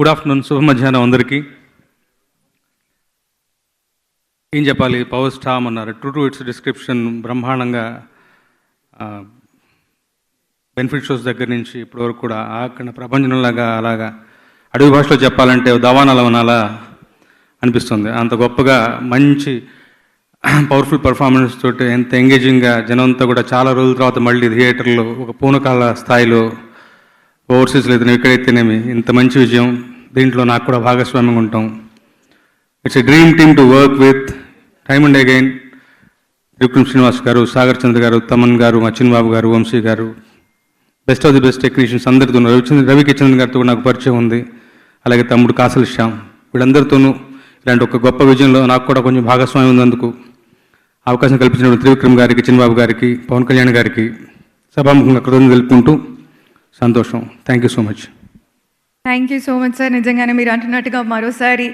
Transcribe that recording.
Good afternoon, శుభ మధ్యాహ్నం అందరికీ. ఏం చెప్పాలి, పవర్ స్టామ్ అన్నారు. True to it's description. బ్రహ్మాండంగా బెనిఫిట్ షోస్ దగ్గర నుంచి ఇప్పటి వరకు కూడా అక్కడ ప్రపంచంలాగా అలాగా అడవి భాషలో చెప్పాలంటే దవానాలవనాలా అనిపిస్తుంది. అంత గొప్పగా మంచి పవర్ఫుల్ పర్ఫార్మెన్స్ తోటి ఎంత ఎంగేజింగ్గా జనంతా కూడా చాలా రోజుల తర్వాత మళ్ళీ థియేటర్లో ఒక పూనకాల స్థాయిలో ఓవర్సీస్లో అయితే ఎక్కడైతేనేమి ఇంత మంచి విజయం, దీంట్లో నాకు కూడా భాగస్వామ్యంగా ఉంటాం. It's a dream team to work with. Time and again Tripuram Srinivas గారు, సాగర్ చంద్ర గారు, తమన్ గారు, అచ్చిన్ బాబు గారు, వంశీ గారు, best of the best technicians అందరితో, రవికిచంద్ర గారితో నాకు పరిచయం ఉంది. అలాగే తమ్ముడు కాసల్ శ్యామ్, వీళ్ళందరితోనూ ఇలాంటి ఒక గొప్ప విజయంలో నాకు కూడా కొంచెం భాగస్వామ్యం ఉన్నందుకు అవకాశం కల్పించిన త్రివిక్రమ్ గారికి, చిన్నబాబు గారికి, పవన్ కళ్యాణ్ గారికి సభాముఖంగా కృతజ్ఞతలు తెలుపుకుంటూ సంతోషం. Thank you so much. Thank you so much sir. నిజంగానే మీరు అంటున్నట్టుగా మరోసారి